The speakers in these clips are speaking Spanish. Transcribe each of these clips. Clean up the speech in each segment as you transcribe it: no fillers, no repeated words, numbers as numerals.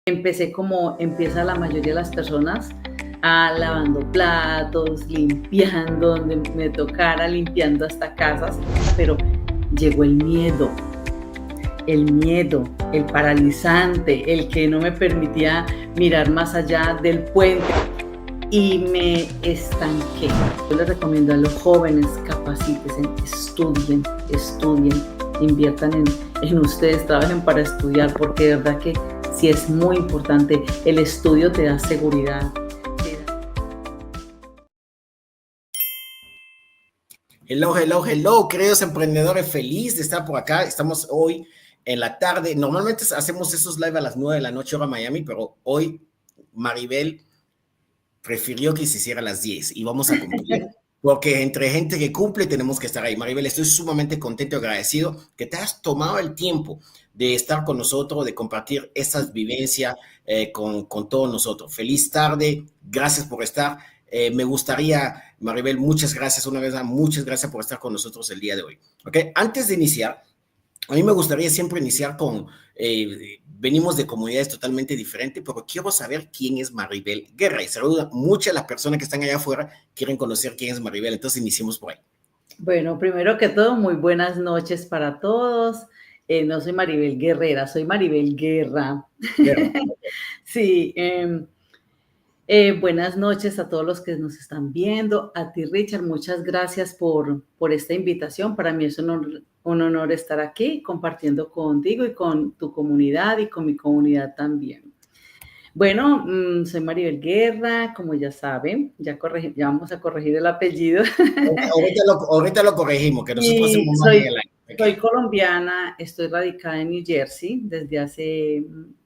Empecé como empieza la mayoría de las personas, lavando platos, limpiando donde me tocara, limpiando hasta casas, pero llegó el miedo, el paralizante, el que no me permitía mirar más allá del puente y me estanqué. Yo les recomiendo a los jóvenes, capacítense, estudien, inviertan en ustedes, trabajen para estudiar, porque de verdad que sí es muy importante. El estudio te da seguridad. Hello, queridos emprendedores, feliz de estar por acá. Estamos hoy en la tarde. Normalmente hacemos esos live a las 9 de la noche hora Miami, pero hoy Maribel prefirió que se hiciera a las 10 y vamos a cumplir. Porque entre gente que cumple tenemos que estar ahí. Maribel, estoy sumamente contento y agradecido que te has tomado el tiempo de estar con nosotros, de compartir estas vivencias con todos nosotros. Feliz tarde, gracias por estar. Me gustaría, Maribel, muchas gracias una vez más, muchas gracias por estar con nosotros el día de hoy. ¿Okay? Antes de iniciar, a mí me gustaría siempre iniciar con, venimos de comunidades totalmente diferentes, pero quiero saber quién es Maribel Guerra. Y seguro muchas de las personas que están allá afuera quieren conocer quién es Maribel, entonces iniciemos por ahí. Bueno, primero que todo, muy buenas noches para todos. No soy Maribel Guerrera, soy Maribel Guerra. Guerra. Sí, buenas noches a todos los que nos están viendo. A ti, Richard, muchas gracias por esta invitación. Para mí es un honor estar aquí compartiendo contigo y con tu comunidad y con mi comunidad también. Bueno, soy Maribel Guerra, como ya saben, ya vamos a corregir el apellido. Ahorita lo corregimos, que nosotros hacemos más en el año. Soy colombiana, estoy radicada en New Jersey desde hace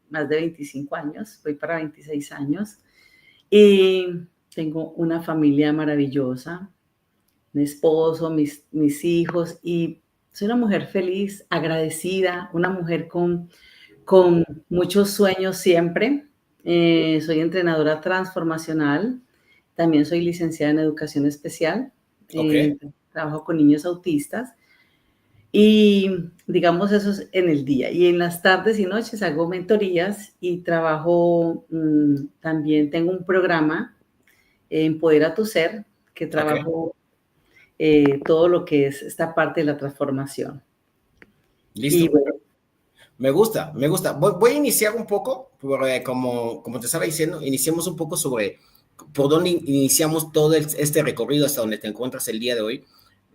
más de 25 años, voy para 26 años. Y tengo una familia maravillosa, un esposo, mis hijos, y soy una mujer feliz, agradecida, una mujer con muchos sueños siempre. Soy entrenadora transformacional, también soy licenciada en educación especial, Okay. trabajo con niños autistas. Y digamos eso es en el día. Y en las tardes y noches hago mentorías y trabajo, también tengo un programa, Empodera tu Ser, que trabajo todo lo que es esta parte de la transformación. Listo. Y bueno, Me gusta. Voy a iniciar un poco, como te estaba diciendo, iniciemos un poco sobre por dónde iniciamos todo este recorrido hasta donde te encuentras el día de hoy.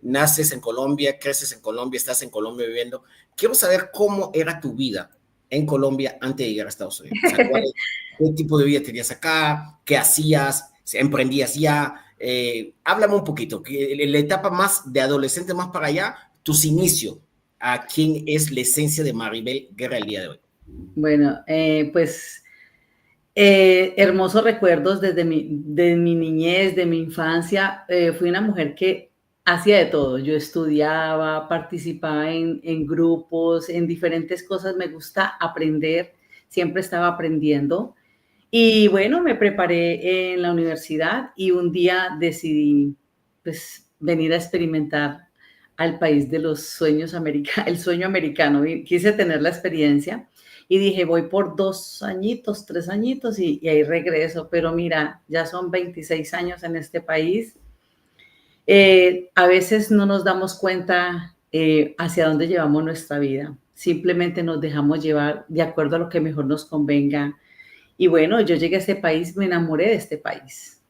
Naces en Colombia, creces en Colombia, estás en Colombia viviendo. Quiero saber cómo era tu vida en Colombia antes de llegar a Estados Unidos. O sea, ¿qué tipo de vida tenías acá? ¿Qué hacías? ¿Emprendías ya? Háblame un poquito, la etapa más de adolescente más para allá, tus inicios, a quién es la esencia de Maribel Guerra el día de hoy. Bueno, pues hermosos recuerdos de mi niñez, de mi infancia. Fui una mujer que hacía de todo. Yo estudiaba, participaba en grupos, en diferentes cosas. Me gusta aprender, siempre estaba aprendiendo. Y bueno, me preparé en la universidad y un día decidí pues venir a experimentar al país de los sueños el sueño americano. Y quise tener la experiencia y dije, voy por 2 añitos, 3 añitos y ahí regreso. Pero mira, ya son 26 años en este país. A veces no nos damos cuenta hacia dónde llevamos nuestra vida. Simplemente nos dejamos llevar de acuerdo a lo que mejor nos convenga. Y bueno, yo llegué a este país, me enamoré de este país.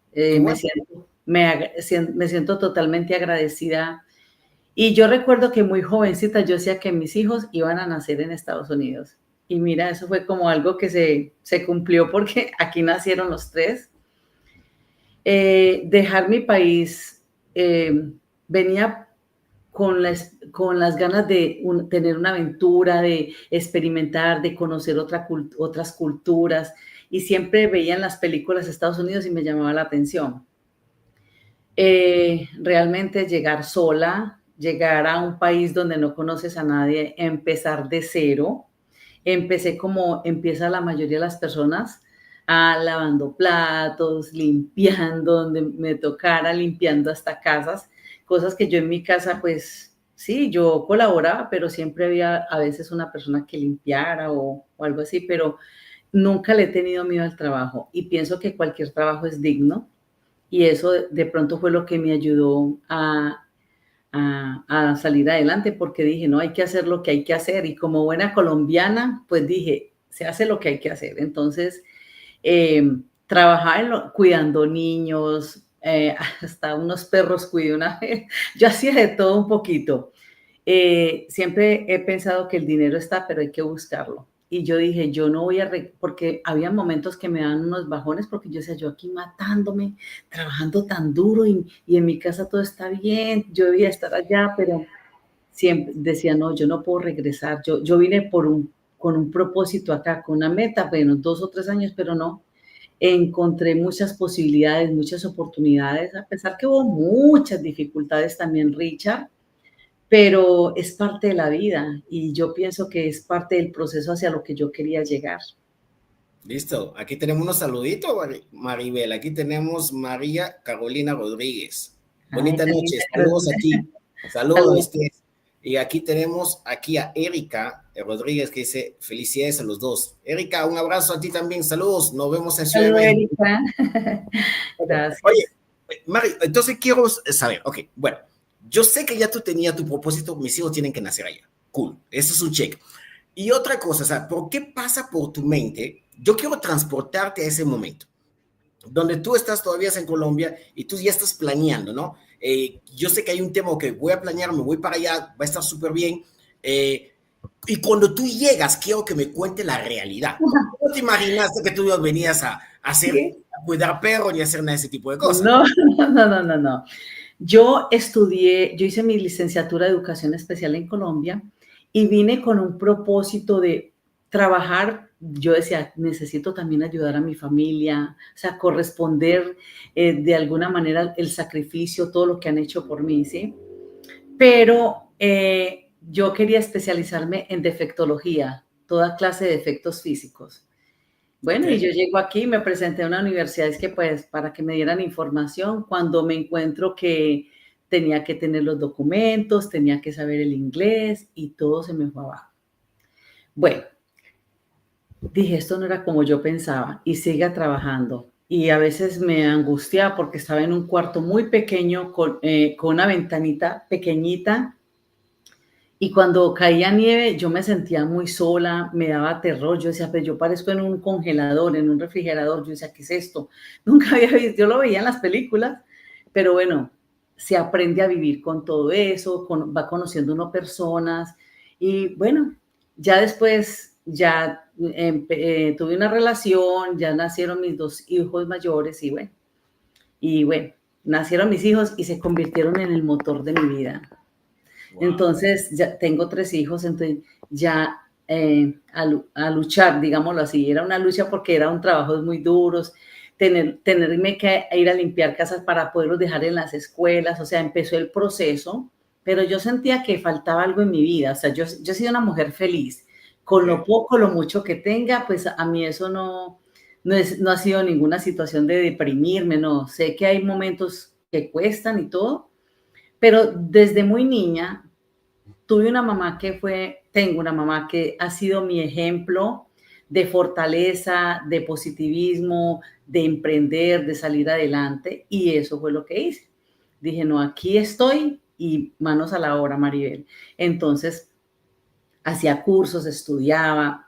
Me siento totalmente agradecida. Y yo recuerdo que muy jovencita yo decía que mis hijos iban a nacer en Estados Unidos. Y mira, eso fue como algo que se cumplió porque aquí nacieron los 3. Dejar mi país, venía con las ganas de tener una aventura, de experimentar, de conocer otras culturas. Y siempre veía en las películas de Estados Unidos y me llamaba la atención. Realmente llegar sola, llegar a un país donde no conoces a nadie, empezar de cero. Empecé como empieza la mayoría de las personas, lavando platos, limpiando donde me tocara, limpiando hasta casas, cosas que yo en mi casa, pues sí, yo colaboraba, pero siempre había a veces una persona que limpiara o algo así, pero nunca le he tenido miedo al trabajo y pienso que cualquier trabajo es digno y eso de pronto fue lo que me ayudó a salir adelante porque dije, no, hay que hacer lo que hay que hacer y como buena colombiana, pues dije, se hace lo que hay que hacer. Entonces, trabajaba cuidando niños, hasta unos perros cuidé una vez, yo hacía de todo un poquito. Siempre he pensado que el dinero está, pero hay que buscarlo. Y yo dije, yo no voy a, porque había momentos que me dan unos bajones, porque yo decía, yo aquí matándome, trabajando tan duro y en mi casa todo está bien, yo debía estar allá, pero siempre decía, no, yo no puedo regresar. Yo vine con un propósito acá, con una meta, bueno, 2 o 3 años, pero no. Encontré muchas posibilidades, muchas oportunidades, a pesar que hubo muchas dificultades también, Richard, pero es parte de la vida y yo pienso que es parte del proceso hacia lo que yo quería llegar. Listo, aquí tenemos unos saluditos, Maribel. Aquí tenemos María Carolina Rodríguez. Ay, Bonita tan noche, linda, saludos aquí. Saludos a saludos. ustedes. Y aquí tenemos aquí a Erika Rodríguez que dice felicidades a los dos. Erika, un abrazo a ti también. Saludos, nos vemos en Ciudad de Saludos, México. Erika. Oye, Gracias. Mari, entonces quiero saber, ok, bueno, yo sé que ya tú tenías tu propósito, mis hijos tienen que nacer allá. Cool, eso es un check. Y otra cosa, o sea, ¿por qué pasa por tu mente? Yo quiero transportarte a ese momento, donde tú estás todavía en Colombia y tú ya estás planeando, ¿no? Yo sé que hay un tema que voy a planear, me voy para allá, va a estar súper bien. Y cuando tú llegas, quiero que me cuente la realidad. ¿Cómo te imaginaste que tú venías a hacer, Sí. a cuidar perros ni a hacer nada de ese tipo de cosas? No, no. Yo estudié, yo hice mi licenciatura de educación especial en Colombia y vine con un propósito de trabajar. Yo decía, necesito también ayudar a mi familia, o sea, corresponder de alguna manera el sacrificio, todo lo que han hecho por mí, ¿sí? Pero yo quería especializarme en defectología, toda clase de defectos físicos. Ok. Bueno, y yo llego aquí, me presenté a una universidad, es que pues para que me dieran información, cuando me encuentro que tenía que tener los documentos, tenía que saber el inglés y todo se me fue abajo. Bueno, dije, esto no era como yo pensaba y siga trabajando. Y a veces me angustiaba porque estaba en un cuarto muy pequeño con una ventanita pequeñita y cuando caía nieve, yo me sentía muy sola, me daba terror. Yo decía, pero yo parezco en un congelador, en un refrigerador. Yo decía, ¿qué es esto? Nunca había visto, yo lo veía en las películas, pero bueno, se aprende a vivir con todo eso, va conociendo uno personas y bueno, ya después, ya tuve una relación, ya nacieron mis 2 hijos mayores y bueno, nacieron mis hijos y se convirtieron en el motor de mi vida. Wow. Entonces, ya tengo 3 hijos, entonces ya a luchar, digámoslo así, era una lucha porque eran trabajos muy duros, tenerme que ir a limpiar casas para poderlos dejar en las escuelas, o sea, empezó el proceso, pero yo sentía que faltaba algo en mi vida, o sea, yo he sido una mujer feliz, con lo Okay. poco, lo mucho que tenga, pues a mí eso no ha sido ninguna situación de deprimirme, no, sé que hay momentos que cuestan y todo, pero desde muy niña tengo una mamá que ha sido mi ejemplo de fortaleza, de positivismo, de emprender, de salir adelante, y eso fue lo que hice. Dije, no, aquí estoy y manos a la obra, Maribel. Entonces, hacía cursos, estudiaba,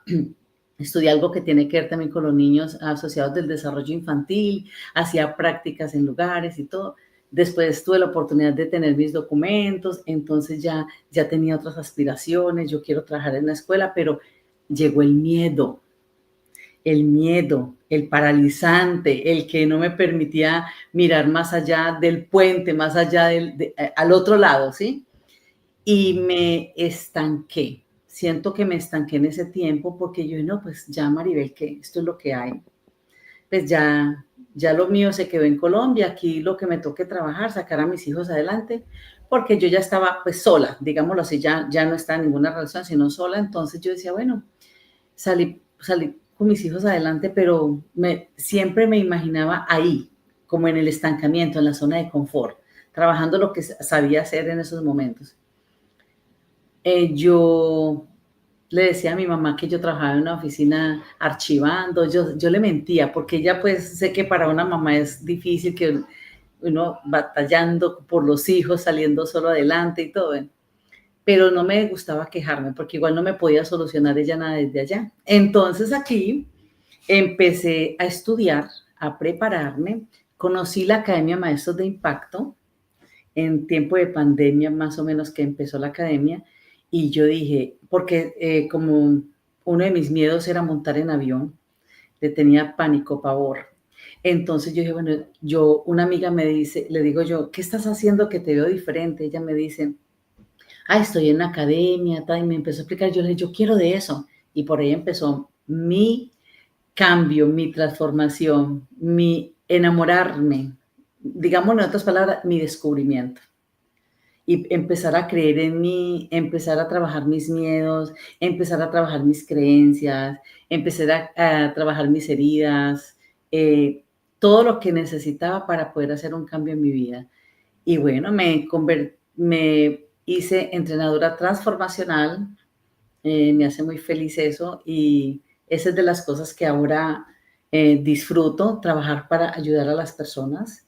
estudié algo que tiene que ver también con los niños asociados del desarrollo infantil, hacía prácticas en lugares y todo. Después tuve la oportunidad de tener mis documentos, entonces ya tenía otras aspiraciones, yo quiero trabajar en la escuela, pero llegó el miedo, el paralizante, el que no me permitía mirar más allá del puente, más allá al otro lado, ¿sí? Y me estanqué. Siento que me estanqué en ese tiempo porque yo, no, pues ya Maribel, que esto es lo que hay. Pues ya lo mío se quedó en Colombia, aquí lo que me toque trabajar, sacar a mis hijos adelante, porque yo ya estaba pues sola, digámoslo así, ya no estaba en ninguna relación, sino sola. Entonces yo decía, bueno, salí con mis hijos adelante, pero siempre me imaginaba ahí, como en el estancamiento, en la zona de confort, trabajando lo que sabía hacer en esos momentos. Yo le decía a mi mamá que yo trabajaba en una oficina archivando, yo le mentía, porque ella pues sé que para una mamá es difícil que uno batallando por los hijos, saliendo solo adelante y todo, pero no me gustaba quejarme, porque igual no me podía solucionar ella nada desde allá. Entonces aquí empecé a estudiar, a prepararme, conocí la Academia Maestros de Impacto, en tiempo de pandemia más o menos que empezó la academia, y yo dije, porque como uno de mis miedos era montar en avión, le tenía pánico, pavor. Entonces yo dije, bueno, una amiga me dice, le digo yo, ¿qué estás haciendo que te veo diferente? Ella me dice, estoy en la academia, tal, y me empezó a explicar, yo le dije, yo quiero de eso. Y por ahí empezó mi cambio, mi transformación, mi enamorarme, digamos en otras palabras, mi descubrimiento. Y empezar a creer en mí, empezar a trabajar mis miedos, empezar a trabajar mis creencias, empezar a trabajar mis heridas, todo lo que necesitaba para poder hacer un cambio en mi vida. Y bueno, me hice entrenadora transformacional, me hace muy feliz eso y esa es de las cosas que ahora disfruto, trabajar para ayudar a las personas.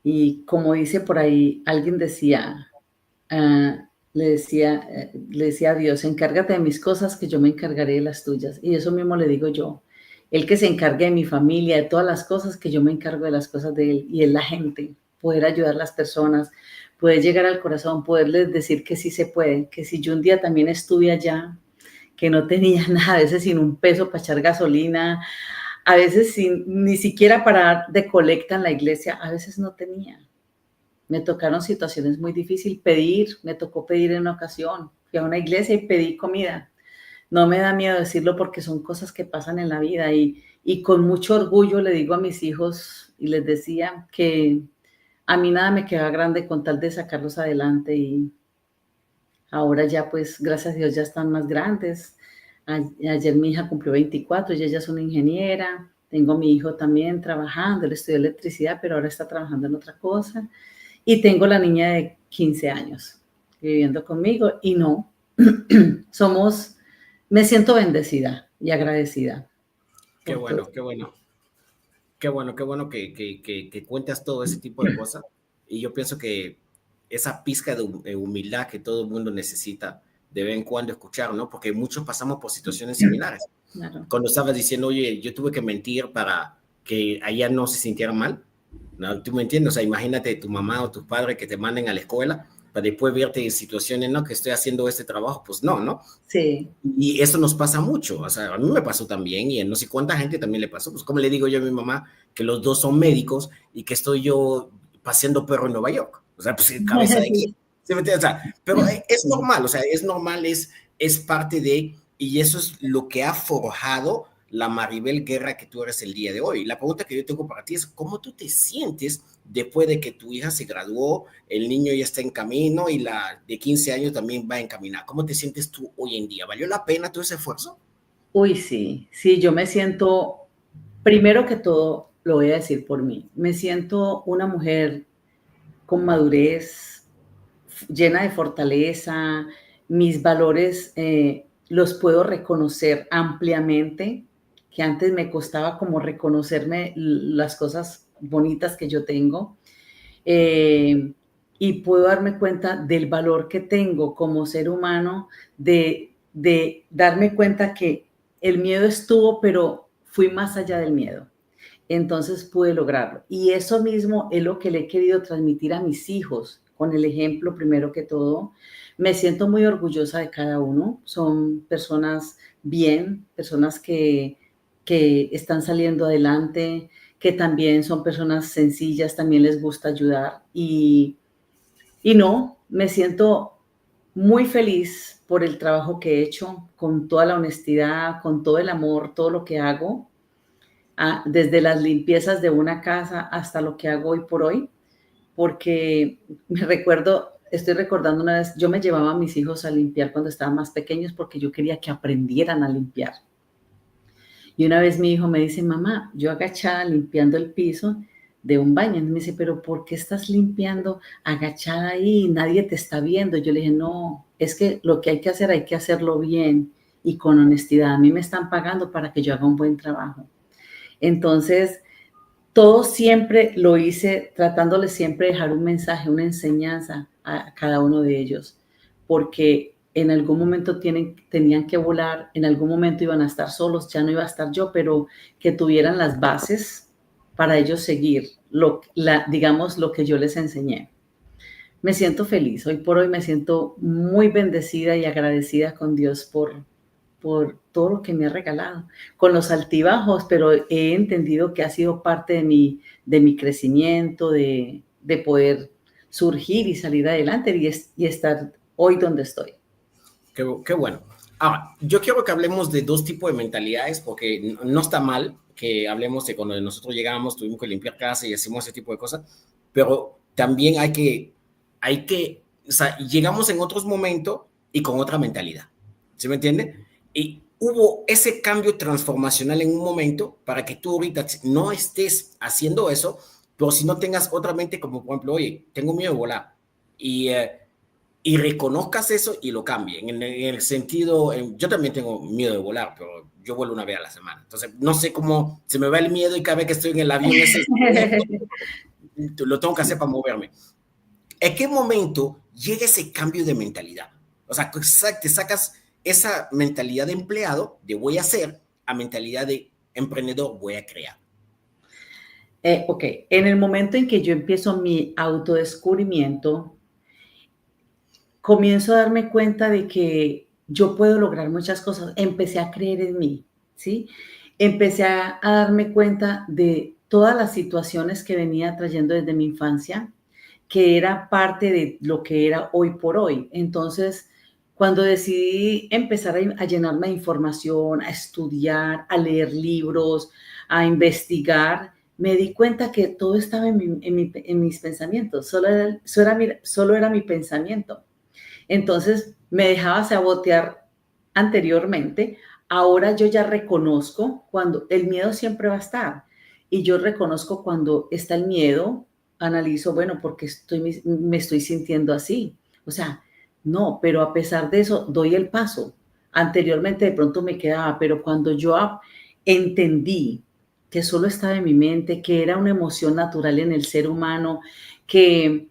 Y como dice por ahí, alguien decía, le decía a Dios, encárgate de mis cosas, que yo me encargaré de las tuyas. Y eso mismo le digo yo, el que se encargue de mi familia, de todas las cosas, que yo me encargo de las cosas de él. Y es la gente, poder ayudar a las personas, poder llegar al corazón, poderles decir que sí se puede, que si yo un día también estuve allá, que no tenía nada, a veces sin un peso para echar gasolina, a veces sin, ni siquiera para dar de colecta en la iglesia, a veces no tenía. Me tocaron situaciones muy difíciles, me tocó pedir en una ocasión, fui a una iglesia y pedí comida. No me da miedo decirlo porque son cosas que pasan en la vida y con mucho orgullo le digo a mis hijos y les decía que a mí nada me queda grande con tal de sacarlos adelante y ahora ya pues gracias a Dios ya están más grandes. Ayer mi hija cumplió 24, ella ya es una ingeniera, tengo mi hijo también trabajando, él estudió electricidad, pero ahora está trabajando en otra cosa. Y tengo la niña de 15 años viviendo conmigo y no, me siento bendecida y agradecida Qué por todo. bueno, qué bueno. Qué bueno que cuentas todo ese tipo de cosas. Y yo pienso que esa pizca de humildad que todo el mundo necesita de vez en cuando escuchar, ¿no? Porque muchos pasamos por situaciones similares. Claro. Cuando estabas diciendo, oye, yo tuve que mentir para que allá no se sintieran mal, ¿no? ¿Tú me entiendes? O sea, imagínate tu mamá o tus padres que te manden a la escuela para después verte en situaciones, ¿no? Que estoy haciendo este trabajo, pues no, ¿no? Sí. Y eso nos pasa mucho, o sea, a mí me pasó también y a no sé cuánta gente también le pasó, pues como le digo yo a mi mamá que los dos son médicos y que estoy yo paseando perro en Nueva York, o sea, pues cabeza de quién, Sí. ¿sí me entiendes? O sea, pero es Sí. normal, o sea, es normal, es parte de, y eso es lo que ha forjado la Maribel Guerra que tú eres el día de hoy. La pregunta que yo tengo para ti es, ¿cómo tú te sientes después de que tu hija se graduó, el niño ya está en camino y la de 15 años también va en caminar? ¿Cómo te sientes tú hoy en día? ¿Valió la pena todo ese esfuerzo? Uy, sí, sí, yo me siento, primero que todo, lo voy a decir por mí, me siento una mujer con madurez, llena de fortaleza, mis valores los puedo reconocer ampliamente, que antes me costaba como reconocerme las cosas bonitas que yo tengo, eh, y puedo darme cuenta del valor que tengo como ser humano, de darme cuenta que el miedo estuvo, pero fui más allá del miedo. Entonces pude lograrlo. Y eso mismo es lo que le he querido transmitir a mis hijos, con el ejemplo primero que todo. Me siento muy orgullosa de cada uno. Son personas bien, personas que están saliendo adelante, que también son personas sencillas, también les gusta ayudar. Y no, me siento muy feliz por el trabajo que he hecho, con toda la honestidad, con todo el amor, todo lo que hago desde las limpiezas de una casa hasta lo que hago hoy por hoy, porque estoy recordando una vez, yo me llevaba a mis hijos a limpiar cuando estaban más pequeños porque yo quería que aprendieran a limpiar. Y una vez mi hijo me dice, mamá, yo agachada limpiando el piso de un baño. Y me dice, pero ¿por qué estás limpiando agachada ahí? Nadie te está viendo. Yo le dije, no, es que lo que hay que hacer, hay que hacerlo bien. y con honestidad. A mí me están pagando para que yo haga un buen trabajo. Entonces, todo siempre lo hice tratándole siempre de dejar un mensaje, una enseñanza a cada uno de ellos, porque en algún momento tenían que volar, en algún momento iban a estar solos, ya no iba a estar yo, pero que tuvieran las bases para ellos seguir, digamos, lo que yo les enseñé. Me siento feliz, hoy por hoy me siento muy bendecida y agradecida con Dios por todo lo que me ha regalado, con los altibajos, pero he entendido que ha sido parte de mi crecimiento, de poder surgir y salir adelante y estar hoy donde estoy. Qué bueno. Ahora, yo quiero que hablemos de dos tipos de mentalidades, porque no está mal que hablemos de cuando nosotros llegamos, tuvimos que limpiar casa y hacemos ese tipo de cosas, pero también o sea, llegamos en otros momentos y con otra mentalidad. ¿Sí me entiende? Y hubo ese cambio transformacional en un momento para que tú ahorita no estés haciendo eso, pero si no tengas otra mente como, por ejemplo, oye, tengo miedo de volar. Y y reconozcas eso y lo cambie. En el sentido, yo también tengo miedo de volar, pero yo vuelo una vez a la semana. Entonces, no sé cómo se me va el miedo y cada vez que estoy en el avión ese lo tengo que hacer para moverme. ¿En qué momento llega ese cambio de mentalidad? O sea, te sacas esa mentalidad de empleado, de voy a hacer, a mentalidad de emprendedor, voy a crear. Ok, en el momento en que yo empiezo mi autodescubrimiento, comienzo a darme cuenta de que yo puedo lograr muchas cosas. Empecé a creer en mí, ¿sí? Empecé a darme cuenta de todas las situaciones que venía trayendo desde mi infancia, que era parte de lo que era hoy por hoy. Entonces, cuando decidí empezar a llenarme de información, a estudiar, a leer libros, a investigar, me di cuenta que todo estaba en mis pensamientos, solo era mi pensamiento. Entonces me dejaba sabotear anteriormente. Ahora yo ya reconozco cuando el miedo siempre va a estar. Y yo reconozco cuando está el miedo, analizo, bueno, ¿por qué me estoy sintiendo así? O sea, no, pero a pesar de eso, doy el paso. Anteriormente de pronto me quedaba, pero cuando yo entendí que solo estaba en mi mente, que era una emoción natural en el ser humano, que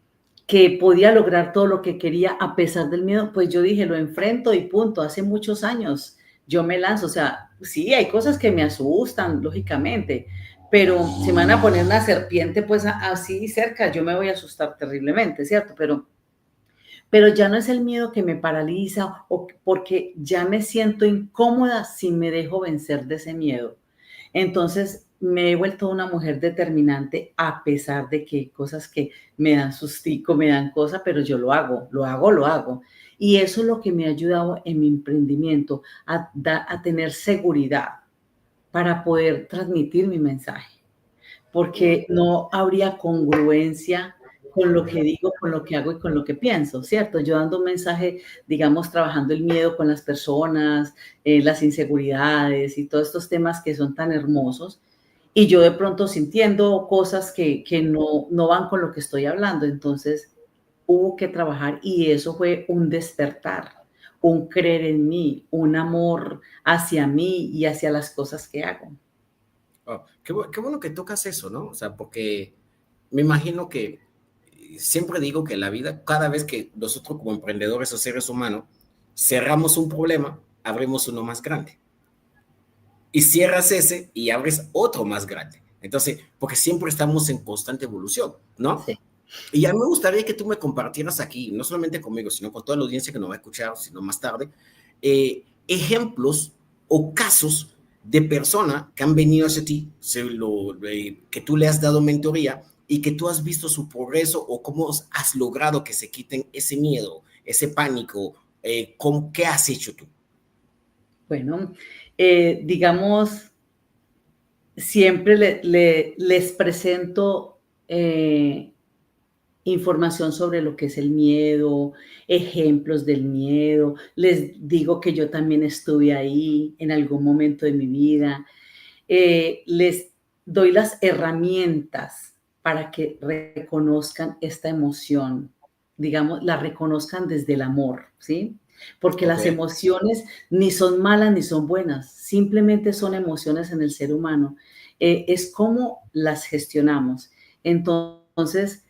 podía lograr todo lo que quería a pesar del miedo, pues yo dije, lo enfrento y punto. Hace muchos años yo me lanzo, o sea, sí, hay cosas que me asustan, lógicamente, pero si me van a poner una serpiente, pues así cerca, yo me voy a asustar terriblemente, ¿cierto? Pero ya no es el miedo que me paraliza o porque ya me siento incómoda si me dejo vencer de ese miedo. Entonces me he vuelto una mujer determinante a pesar de que hay cosas que me dan sustico, me dan cosas, pero yo lo hago, lo hago, lo hago. Y eso es lo que me ha ayudado en mi emprendimiento, a tener seguridad para poder transmitir mi mensaje, porque no habría congruencia con lo que digo, con lo que hago y con lo que pienso, ¿cierto? Yo dando un mensaje, digamos, trabajando el miedo con las personas, las inseguridades y todos estos temas que son tan hermosos, y yo de pronto sintiendo cosas que no van con lo que estoy hablando. Entonces, hubo que trabajar y eso fue un despertar, un creer en mí, un amor hacia mí y hacia las cosas que hago. Oh, qué bueno que tocas eso, ¿no? O sea, porque me imagino que siempre digo que la vida, cada vez que nosotros como emprendedores o seres humanos cerramos un problema, abrimos uno más grande. Y cierras ese y abres otro más grande. Entonces, porque siempre estamos en constante evolución, ¿no? Sí. Y a mí me gustaría que tú me compartieras aquí, no solamente conmigo, sino con toda la audiencia que nos va a escuchar, sino más tarde, ejemplos o casos de personas que han venido hacia ti, que tú le has dado mentoría y que tú has visto su progreso o cómo has logrado que se quiten ese miedo, ese pánico, ¿qué has hecho tú? Bueno, digamos, siempre les presento información sobre lo que es el miedo, ejemplos del miedo, les digo que yo también estuve ahí en algún momento de mi vida, les doy las herramientas para que reconozcan esta emoción, digamos, la reconozcan desde el amor, ¿sí? porque Ok. las emociones ni son malas ni son buenas, simplemente son emociones en el ser humano. Es cómo las gestionamos. Entonces,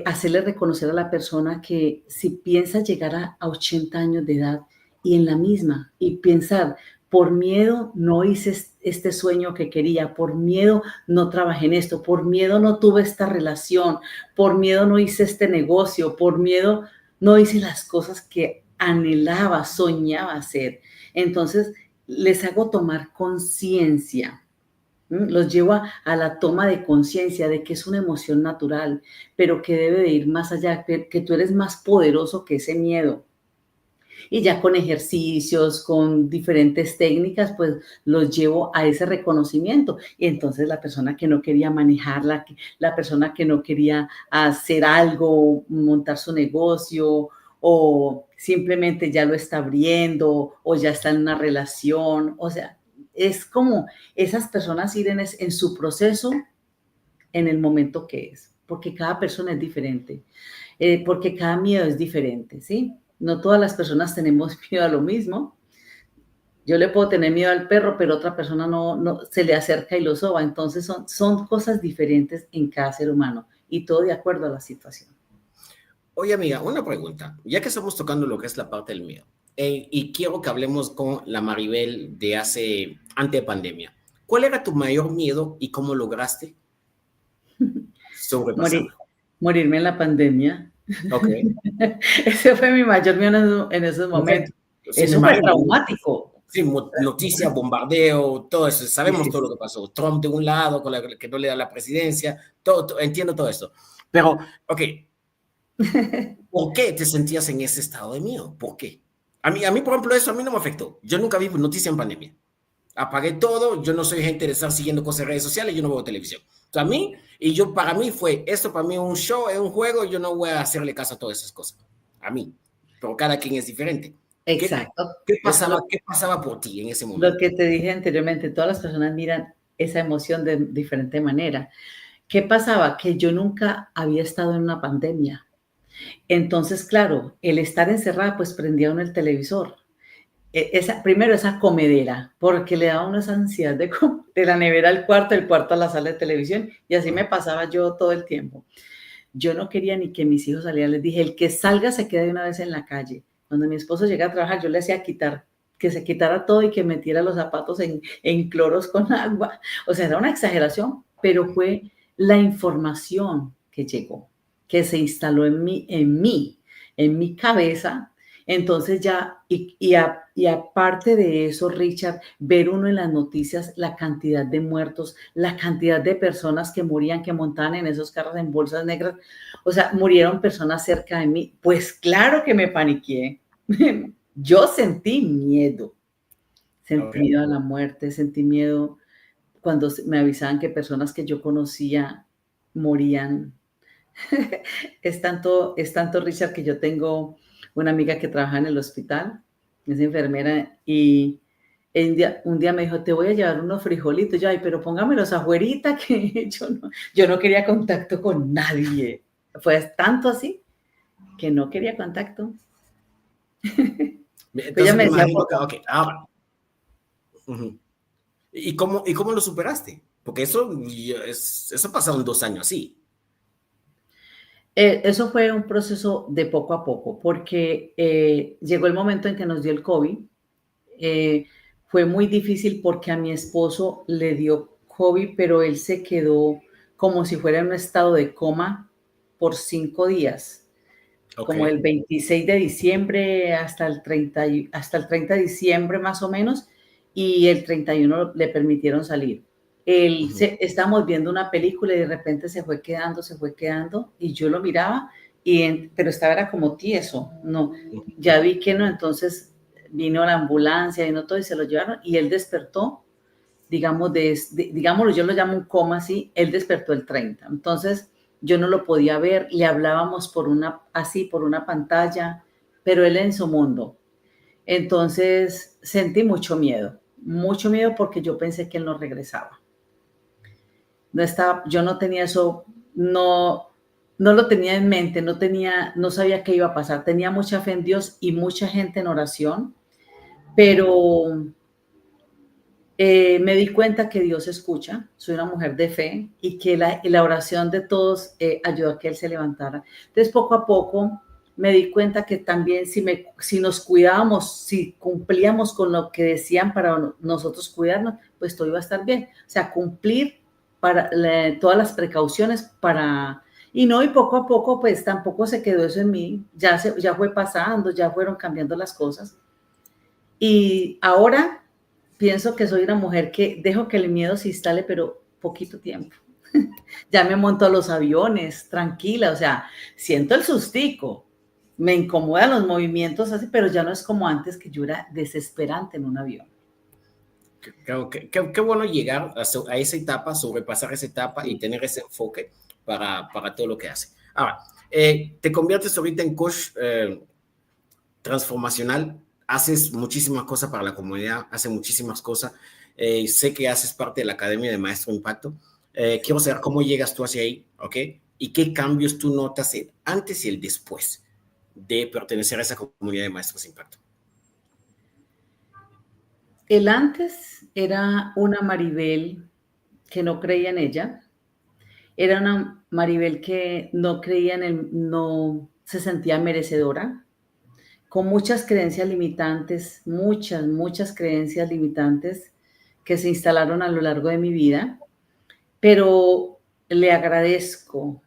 hacerle reconocer a la persona que si piensa llegar a 80 años de edad y en la misma, y pensar, por miedo no hice este sueño que quería, por miedo no trabajé en esto, por miedo no tuve esta relación, por miedo no hice este negocio, por miedo no hice las cosas que anhelaba, soñaba hacer. Entonces, les hago tomar conciencia. Los llevo a la toma de conciencia de que es una emoción natural, pero que debe de ir más allá, que tú eres más poderoso que ese miedo. Y ya con ejercicios, con diferentes técnicas, pues los llevo a ese reconocimiento. Y entonces la persona que no quería manejarla, la persona que no quería hacer algo, montar su negocio, o simplemente ya lo está abriendo, o ya está en una relación, o sea, es como esas personas ir en su proceso en el momento que es, porque cada persona es diferente, porque cada miedo es diferente, ¿sí? No todas las personas tenemos miedo a lo mismo. Yo le puedo tener miedo al perro, pero otra persona no se le acerca y lo soba. Entonces son cosas diferentes en cada ser humano y todo de acuerdo a la situación. Oye, amiga, una pregunta. Ya que estamos tocando lo que es la parte del miedo, y quiero que hablemos con la Maribel de hace, ante pandemia. ¿Cuál era tu mayor miedo y cómo lograste Morir, sobrepasarlo? morirme en la pandemia. Ok, Ese fue mi mayor miedo en esos momentos. perfecto. Sí, Es me súper imagino. traumático. Sí, noticia, bombardeo, todo eso. Sí, Sabemos sí, todo lo sí. que pasó. Trump de un lado, con la, que no le da la presidencia, todo, entiendo todo esto. Pero, ok, ¿por qué te sentías en ese estado de miedo? ¿Por qué? A mí, por ejemplo, eso a mí no me afectó. Yo nunca vi noticia en pandemia. Apagué todo, yo no soy gente de estar siguiendo cosas en redes sociales, yo no veo televisión. O sea, a mí, y yo, para mí fue, esto para mí es un show, es un juego, yo no voy a hacerle caso a todas esas cosas. A mí. Pero cada quien es diferente. ¿Qué, Exacto. qué Eso es pasaba, qué pasaba por ti en ese lo momento? que te dije anteriormente. Todas las personas miran esa emoción de diferente manera. ¿Qué pasaba? Que yo nunca había estado en una pandemia. Entonces, claro, el estar encerrada, pues prendía uno el televisor. Primero esa comedera, porque le daba una esa ansiedad de la nevera al cuarto, del cuarto a la sala de televisión, y así me pasaba yo todo el tiempo. Yo no quería ni que mis hijos salieran, les dije, el que salga se queda de una vez en la calle. Cuando mi esposo llega a trabajar, yo le hacía quitar, que se quitara todo y que metiera los zapatos en cloros con agua. O sea, era una exageración, pero fue la información que llegó, que se instaló en mi cabeza. Entonces ya, y aparte de eso, Richard, ver uno en las noticias la cantidad de muertos, la cantidad de personas que morían, que montaban en esos carros en bolsas negras, o sea, murieron personas cerca de mí, pues claro que me paniqué. Yo sentí Okay. miedo a la muerte, sentí miedo cuando me avisaban que personas que yo conocía morían. Es tanto, Richard, que yo tengo una amiga que trabaja en el hospital, es enfermera, y un día me dijo, te voy a llevar unos frijolitos. Yo, ay, pero póngamelos afuerita, que yo no quería contacto con nadie. Fue tanto así que no quería contacto. Pues ella Entonces me me decía, imagino que, ok, ahora. Uh-huh. ¿Y cómo lo superaste? Porque eso pasaron 2 años así. Eso fue un proceso de poco a poco, porque llegó el momento en que nos dio el COVID. Eh, Fue muy difícil porque a mi esposo le dio COVID, pero él se quedó como si fuera en un estado de coma por 5 días, Ok. como el 26 de diciembre hasta el 30 de diciembre más o menos, y el 31 le permitieron salir. Uh-huh. Estábamos viendo una película y de repente se fue quedando, y yo lo miraba, pero estaba era como tieso, no, ya vi que no, entonces vino la ambulancia, vino todo y se lo llevaron, y él despertó, digamos, digámoslo, yo lo llamo un coma así, él despertó el 30. Entonces yo no lo podía ver, le hablábamos por una pantalla, pero él en su mundo. Entonces sentí mucho miedo porque yo pensé que él no regresaba. No estaba, yo no tenía eso, no, no lo tenía en mente, no sabía qué iba a pasar. Tenía mucha fe en Dios y mucha gente en oración, pero me di cuenta que Dios escucha, soy una mujer de fe y que la oración de todos ayudó a que Él se levantara. Entonces, poco a poco me di cuenta que también si nos cuidábamos, si cumplíamos con lo que decían para nosotros cuidarnos, pues todo iba a estar bien. O sea, cumplir todas las precauciones para... Y no, y poco a poco, pues tampoco se quedó eso en mí, ya fue pasando, ya fueron cambiando las cosas. Y ahora pienso que soy una mujer que dejo que el miedo se instale, pero poquito tiempo. Ya me monto a los aviones, tranquila, o sea, siento el sustico, me incomodan los movimientos así, pero ya no es como antes, que yo era desesperante en un avión. Qué bueno llegar a esa etapa, sobrepasar esa etapa y tener ese enfoque para todo lo que hace. Ahora, te conviertes ahorita en coach transformacional, haces muchísimas cosas para la comunidad, haces muchísimas cosas. Sé que haces parte de la Academia de Maestro Impacto. Quiero saber cómo llegas tú hacia ahí, ¿ok? Y qué cambios tú notas el antes y el después de pertenecer a esa comunidad de Maestros Impacto. El antes era una Maribel que no creía en ella, era una Maribel que no creía no se sentía merecedora, con muchas creencias limitantes, muchas creencias limitantes que se instalaron a lo largo de mi vida, pero le agradezco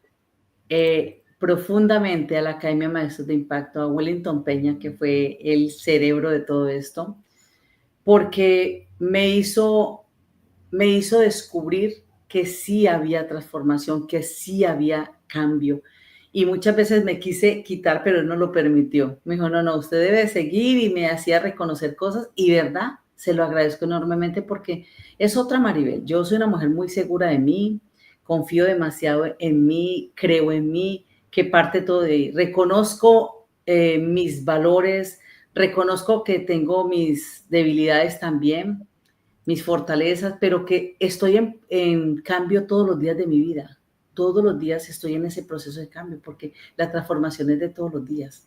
profundamente a la Academia de Maestros de Impacto, a Wellington Peña, que fue el cerebro de todo esto, porque me hizo descubrir que sí había transformación, que sí había cambio. Y muchas veces me quise quitar, pero él no lo permitió. Me dijo, no, usted debe seguir, y me hacía reconocer cosas, y verdad, se lo agradezco enormemente porque es otra Maribel. Yo soy una mujer muy segura de mí, confío demasiado en mí, creo en mí, que parte todo de ahí. Reconozco mis valores, reconozco que tengo mis debilidades también, mis fortalezas, pero que estoy en cambio todos los días de mi vida. Todos los días estoy en ese proceso de cambio, porque la transformación es de todos los días.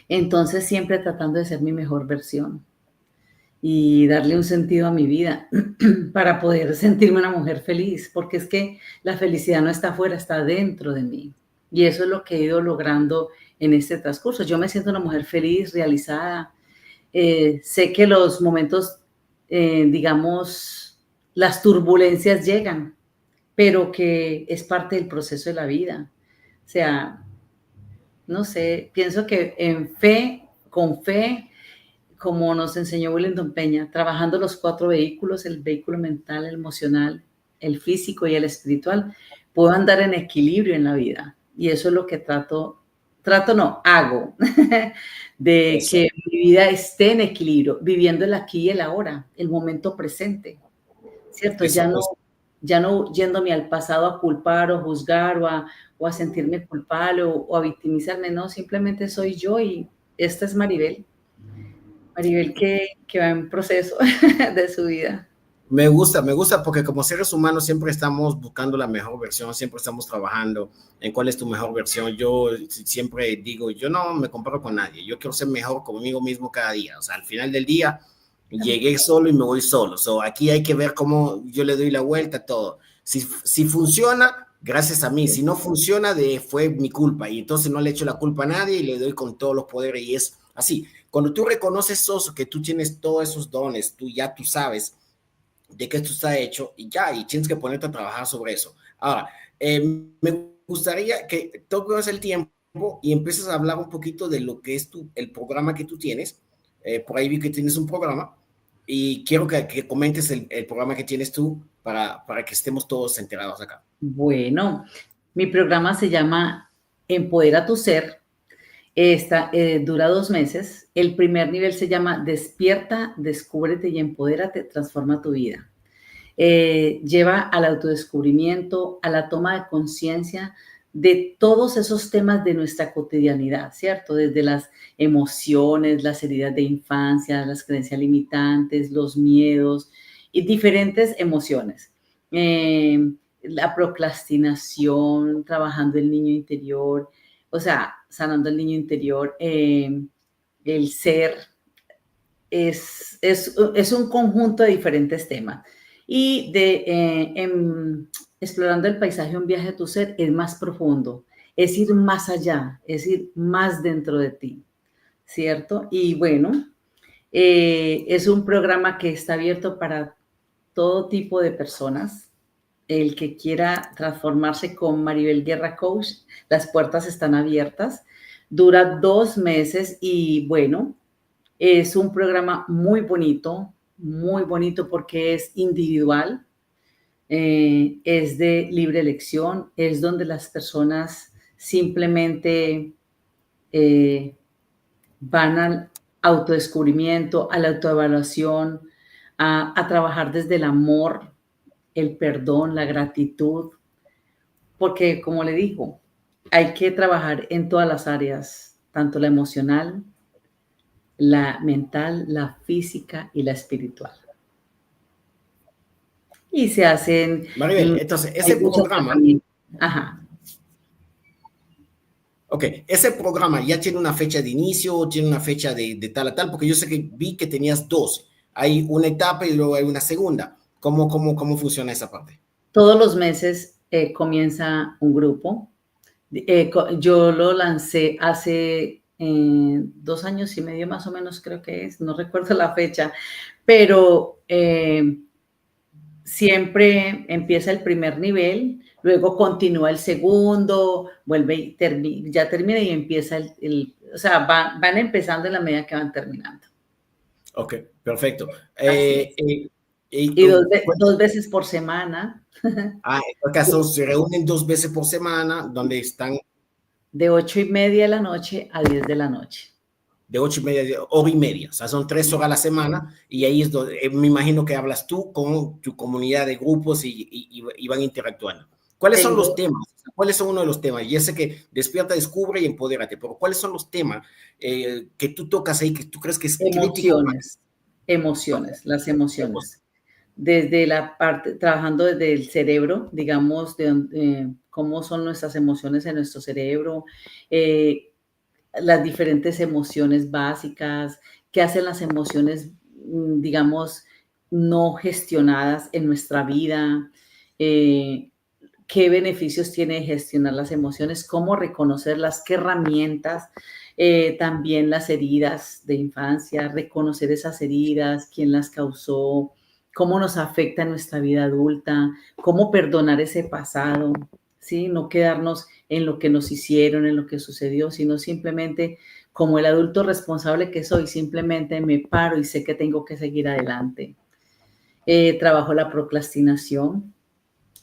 Entonces, siempre tratando de ser mi mejor versión y darle un sentido a mi vida para poder sentirme una mujer feliz, porque es que la felicidad no está afuera, está dentro de mí. Y eso es lo que he ido logrando en este transcurso. Yo me siento una mujer feliz, realizada. Sé que los momentos, digamos, las turbulencias llegan, pero que es parte del proceso de la vida. O sea, no sé, pienso que con fe, como nos enseñó Wellington Peña, trabajando los 4 vehículos, el vehículo mental, el emocional, el físico y el espiritual, puedo andar en equilibrio en la vida. Y eso es lo que hago, de Eso. que mi vida esté en equilibrio, viviendo el aquí y el ahora, el momento presente, ¿cierto? Eso. Ya no yéndome al pasado a culpar o juzgar o a sentirme culpable o a victimizarme, no, simplemente soy yo, y esta es Maribel que va en proceso de su vida. Me gusta porque como seres humanos siempre estamos buscando la mejor versión, siempre estamos trabajando en cuál es tu mejor versión. Yo siempre digo, yo no me comparo con nadie, yo quiero ser mejor conmigo mismo cada día. O sea, al final del día llegué solo y me voy solo. So, aquí hay que ver cómo yo le doy la vuelta a todo. Si funciona, gracias a mí. Si no funciona, fue mi culpa. Y entonces no le echo la culpa a nadie y le doy con todos los poderes. Y es así. Cuando tú reconoces eso, que tú tienes todos esos dones, tú sabes de que esto está hecho y tienes que ponerte a trabajar sobre eso. Ahora, me gustaría que tomes el tiempo y empieces a hablar un poquito de lo que es el programa que tú tienes. Por ahí vi que tienes un programa y quiero que comentes el programa que tienes tú para que estemos todos enterados acá. Bueno, mi programa se llama Empodera tu Ser. Dura 2 meses. El primer nivel se llama Despierta, Descúbrete y Empodérate, Transforma tu vida. Lleva al autodescubrimiento, a la toma de conciencia de todos esos temas de nuestra cotidianidad, ¿cierto? Desde las emociones, las heridas de infancia, las creencias limitantes, los miedos y diferentes emociones. la procrastinación, trabajando el niño interior, o sea, sanando el niño interior, el ser, es un conjunto de diferentes temas. Y explorando el paisaje, un viaje a tu ser es más profundo, es ir más allá, es ir más dentro de ti, ¿cierto? Y bueno, es un programa que está abierto para todo tipo de personas. El que quiera transformarse con Maribel Guerra Coach, las puertas están abiertas. Dura 2 meses y bueno, es un programa muy bonito porque es individual, es de libre elección, es donde las personas simplemente van al autodescubrimiento, a la autoevaluación, a trabajar desde el amor, el perdón, la gratitud, porque como le digo, hay que trabajar en todas las áreas, tanto la emocional, la mental, la física y la espiritual. Y se hacen, Maribel, entonces, hay ese muchos programa, tratamientos. Ajá. ok, ese programa ya tiene una fecha de inicio, tiene una fecha de tal a tal, porque yo sé que vi que tenías dos. Hay una etapa y luego hay una segunda. ¿Cómo funciona esa parte? Todos los meses comienza un grupo. Yo lo lancé hace 2 años y medio más o menos, creo que es, no recuerdo la fecha, pero siempre empieza el primer nivel, luego continúa el segundo, vuelve y ya termina y empieza o sea, van empezando en la medida que van terminando. Ok, perfecto. Así es. Y, Y bueno, 2 veces por semana, en este caso se reúnen 2 veces por semana, donde están de 8:30 de la noche a 10 de la noche. de 8:30, hora y media, o sea, son 3 horas a la semana, y ahí es donde me imagino que hablas tú con tu comunidad de grupos y van interactuando. ¿Cuáles son los Tengo temas? ¿Cuáles son uno de los temas? Ya sé que despierta, descubre y empodérate, pero ¿cuáles son los temas que tú tocas ahí que tú crees que es crítico para emociones, emociones, las que emociones. Desde la parte, trabajando desde el cerebro, digamos, cómo son nuestras emociones en nuestro cerebro, eh, las diferentes emociones básicas, qué hacen las emociones, digamos, no gestionadas en nuestra vida, eh, qué beneficios tiene gestionar las emociones, cómo reconocerlas, qué herramientas, también las heridas de infancia, reconocer esas heridas, quién las causó, cómo nos afecta en nuestra vida adulta, cómo perdonar ese pasado, ¿sí? No quedarnos en lo que nos hicieron, en lo que sucedió, sino simplemente como el adulto responsable que soy, simplemente me paro y sé que tengo que seguir adelante. Trabajo la procrastinación,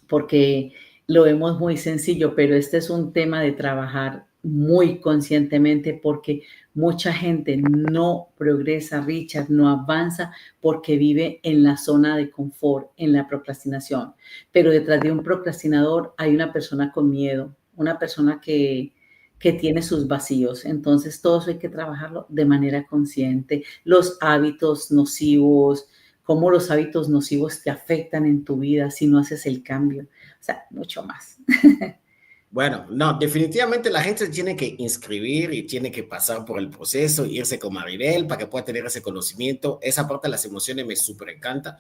porque lo vemos muy sencillo, pero este es un tema de trabajar muy conscientemente porque mucha gente no progresa, Richard, no avanza porque vive en la zona de confort, en la procrastinación. Pero detrás de un procrastinador hay una persona con miedo, una persona que tiene sus vacíos. Entonces, todo eso hay que trabajarlo de manera consciente. Los hábitos nocivos, cómo los hábitos nocivos te afectan en tu vida si no haces el cambio. O sea, mucho más. Bueno, no, definitivamente la gente tiene que inscribir y tiene que pasar por el proceso, irse con Maribel para que pueda tener ese conocimiento. Esa parte de las emociones me súper encanta.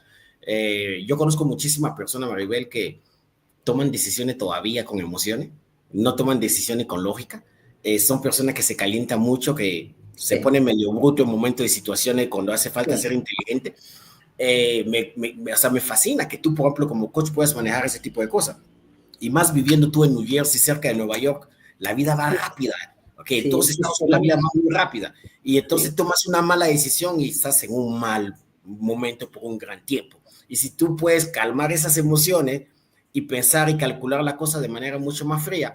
Yo conozco muchísimas personas, Maribel, que toman decisiones todavía con emociones, no toman decisiones con lógica. Son personas que se calientan mucho, que se Sí, ponen medio bruto en momentos de situaciones cuando hace falta sí, ser inteligente. O sea, me fascina que tú, por ejemplo, como coach puedas manejar ese tipo de cosas. Y más viviendo tú en New Jersey, cerca de Nueva York, la vida va rápida. Ok, en sí, todos sí, Estados Unidos la vida sí, va muy rápida. Y entonces sí, tomas una mala decisión y estás en un mal momento por un gran tiempo. Y si tú puedes calmar esas emociones y pensar y calcular la cosa de manera mucho más fría,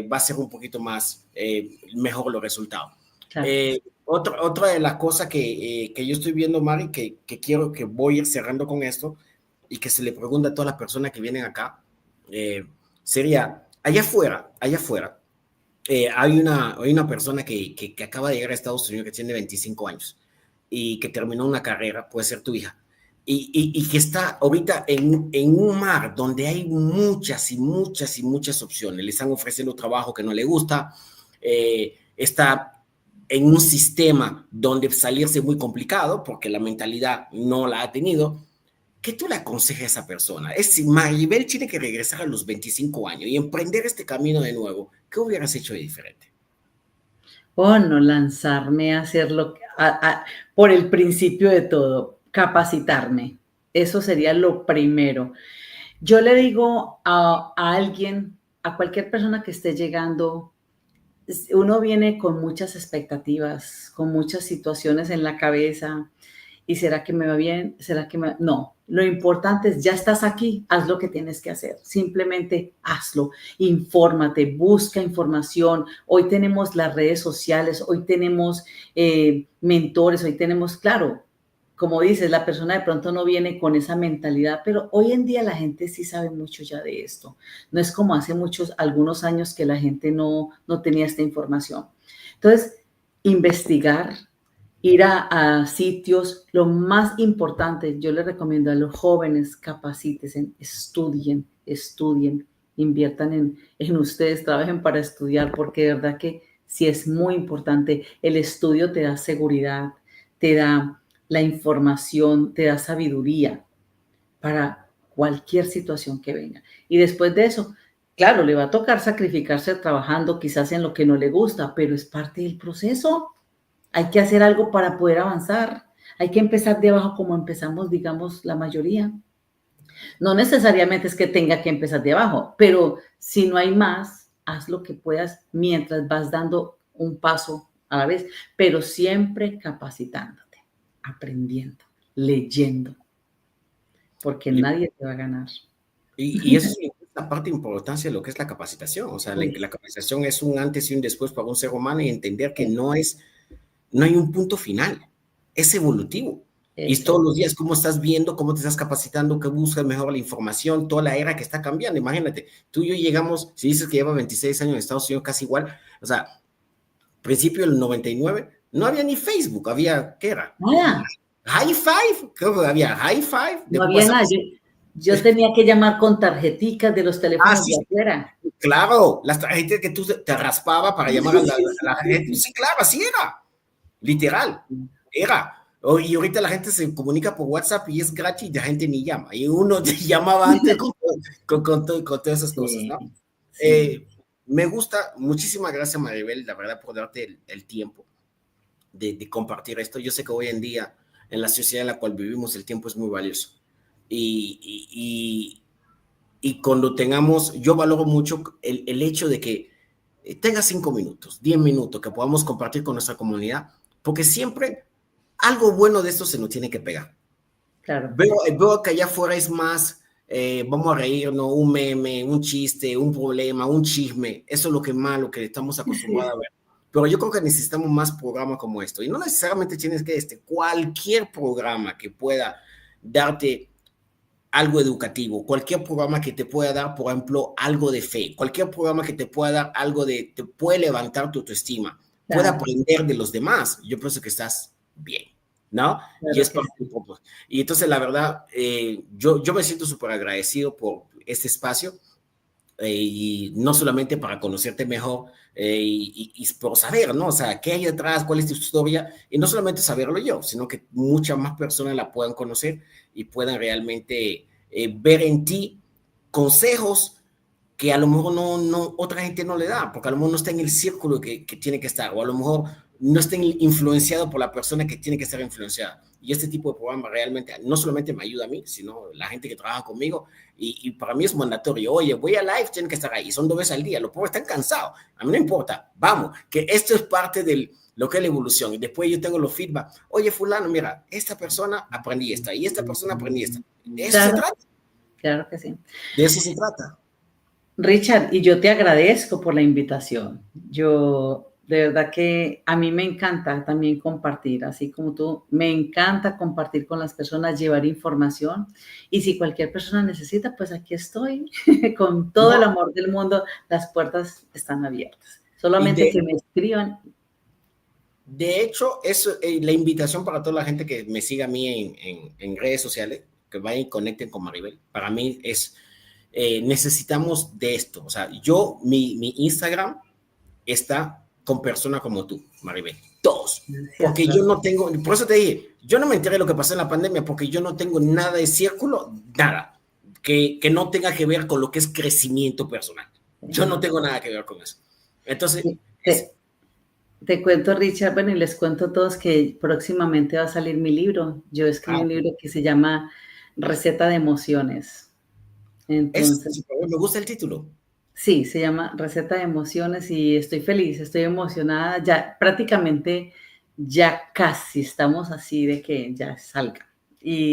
va a ser un poquito más mejor los resultados. claro. Otra de las cosas que yo estoy viendo, Mari, que quiero que voy a ir cerrando con esto y que se le pregunta a todas las personas que vienen acá, sería, allá afuera, hay una persona que acaba de llegar a Estados Unidos que tiene 25 años y que terminó una carrera, puede ser tu hija, y que está ahorita en un mar donde hay muchas y muchas y muchas opciones. Le están ofreciendo trabajo que no le gusta, está en un sistema donde salirse es muy complicado porque la mentalidad no la ha tenido. ¿Qué tú le aconsejas a esa persona? Es si Maribel tiene que regresar a los 25 años y emprender este camino de nuevo, ¿qué hubieras hecho de diferente? O no lanzarme a hacer por el principio de todo, capacitarme. Eso sería lo primero. Yo le digo a alguien, a cualquier persona que esté llegando, uno viene con muchas expectativas, con muchas situaciones en la cabeza. ¿Y será que me va bien? ¿Será que me...? No, lo importante es, ya estás aquí, haz lo que tienes que hacer. Simplemente hazlo, infórmate, busca información. Hoy tenemos las redes sociales, hoy tenemos mentores, hoy tenemos, claro, como dices, la persona de pronto no viene con esa mentalidad, pero hoy en día la gente sí sabe mucho ya de esto. No es como hace algunos años que la gente no tenía esta información. Entonces, investigar, ir a sitios, lo más importante, yo les recomiendo a los jóvenes, capacítense, estudien, inviertan en ustedes, trabajen para estudiar, porque de verdad que sí es muy importante. El estudio te da seguridad, te da la información, te da sabiduría para cualquier situación que venga. Y después de eso, claro, le va a tocar sacrificarse trabajando quizás en lo que no le gusta, pero es parte del proceso. Hay que hacer algo para poder avanzar. Hay que empezar de abajo como empezamos, digamos, la mayoría. No necesariamente es que tenga que empezar de abajo, pero si no hay más, haz lo que puedas mientras vas dando un paso a la vez, pero siempre capacitándote, aprendiendo, leyendo, porque nadie te va a ganar. Y eso es la parte de importancia de lo que es la capacitación. O sea, Uy, la capacitación es un antes y un después para un ser humano y entender que sí, no hay un punto final, es evolutivo. Y es todos eso, los días cómo estás viendo, cómo te estás capacitando, qué buscas mejor la información, toda la era que está cambiando. Imagínate, tú y yo llegamos, si dices que lleva 26 años en Estados Unidos, casi igual, o sea, principio del 99, no había ni Facebook, había, ¿qué era? nada, High Five, creo que había High Five de no había WhatsApp. nada. Yo tenía que llamar con tarjeticas de los Ah, teléfonos sí, de afuera. claro, las tarjetas que tú te raspaba para llamar a Sí, la sí, gente. sí, Sí, claro, así era. Literal, sí. era. Y ahorita la gente se comunica por WhatsApp y es gratis y la gente ni llama. Y uno llamaba antes con todas esas cosas, ¿no? Sí, sí, Eh, Me gusta, muchísimas gracias Maribel, la verdad, por darte el tiempo de compartir esto. Yo sé que hoy en día, en la sociedad en la cual vivimos, el tiempo es muy valioso. Y, y, y cuando tengamos, yo valoro mucho el hecho de que tenga 5 minutos, 10 minutos, que podamos compartir con nuestra comunidad, porque siempre algo bueno de esto se nos tiene que pegar. claro. Veo que allá afuera es más, vamos a reírnos, un meme, un chiste, un problema, un chisme, eso es lo que más, lo que estamos acostumbrados a ver. Pero yo creo que necesitamos más programas como esto. Y no necesariamente tienes que cualquier programa que pueda darte algo educativo, cualquier programa que te pueda dar, por ejemplo, algo de fe, cualquier programa que te pueda dar algo te puede levantar tu autoestima, puede Claro, aprender de los demás, yo pienso que estás bien, ¿no? Y claro es que parte sí. del propósito. Y entonces, la verdad, yo me siento súper agradecido por este espacio y no solamente para conocerte mejor y por saber, ¿no? O sea, qué hay detrás, cuál es tu historia, y no solamente saberlo yo, sino que muchas más personas la puedan conocer y puedan realmente ver en ti consejos que a lo mejor otra gente no le da, porque a lo mejor no está en el círculo que tiene que estar, o a lo mejor no está influenciado por la persona que tiene que estar influenciada. Y este tipo de programa realmente no solamente me ayuda a mí, sino la gente que trabaja conmigo, y para mí es mandatorio. Oye, voy a live, tienen que estar ahí, son 2 veces al día, los pobres están cansados, a mí no importa, vamos, que esto es parte de lo que es la evolución, y después yo tengo los feedback, oye fulano, mira, esta persona aprendí esta, y esta persona aprendí esta. De eso se Claro, trata, claro que sí. de eso se trata. Richard, y yo te agradezco por la invitación. Yo, de verdad que a mí me encanta también compartir, así como tú, me encanta compartir con las personas, llevar información. Y si cualquier persona necesita, pues aquí estoy, con todo el No, amor del mundo, las puertas están abiertas. y Solamente de, que me escriban. De hecho, es la invitación para toda la gente que me siga a mí en redes sociales, que vayan y conecten con Maribel. Para mí es, necesitamos de esto. O sea, mi Instagram está con personas como tú, Maribel. Todos. Gracias, Porque yo gracias. no tengo, por eso te dije, yo no me enteré de lo que pasó en la pandemia, porque yo no tengo nada de círculo, nada, que no tenga que ver con lo que es crecimiento personal. Yo no tengo nada que ver con eso. Entonces, Sí, te cuento, Richard, bueno, y les cuento a todos que próximamente va a salir mi libro. Yo escribí un libro que se llama Receta de Emociones. es, Entonces, me gusta el título. sí, se llama Receta de Emociones y estoy feliz, estoy emocionada. Ya prácticamente, ya casi estamos así de que ya salga.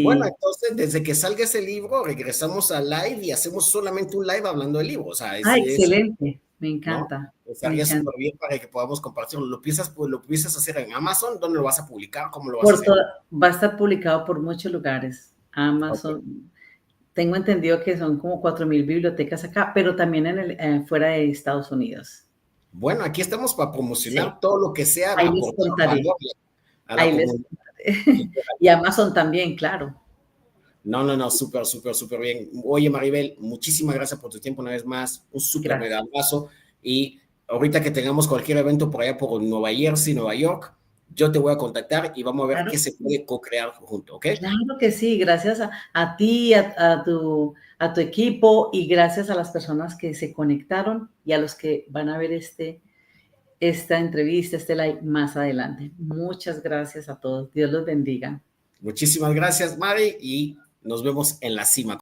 Bueno, Y, entonces, desde que salga ese libro, regresamos a live y hacemos solamente un live hablando del libro. O sea, excelente, me ¿no? encanta, me Estaría encanta. súper bien para que podamos compartirlo. Pues, lo piensas hacer en Amazon? ¿Dónde lo vas a publicar? ¿Cómo lo vas a hacer? Va a estar publicado por muchos lugares. Ok. Amazon, tengo entendido que son como 4.000 bibliotecas acá, pero también fuera de Estados Unidos. Bueno, aquí estamos para Sí, promocionar todo lo que sea, ahí les aportar contaré, valor a la ahí les comunidad. contaré. Y Amazon también, claro. No, no, no, súper, súper, súper bien. Oye, Maribel, muchísimas gracias por tu tiempo una vez más. Un súper mega Gracias. abrazo. Y ahorita que tengamos cualquier evento por allá por Nueva Jersey, Nueva York, yo te voy a contactar y vamos a ver Claro qué que se sí. puede co-crear junto, ¿ok? Claro que sí, gracias a ti, a tu equipo y gracias a las personas que se conectaron y a los que van a ver esta entrevista, este live más adelante. Muchas gracias a todos. Dios los bendiga. Muchísimas gracias, Mari, y nos vemos en la cima.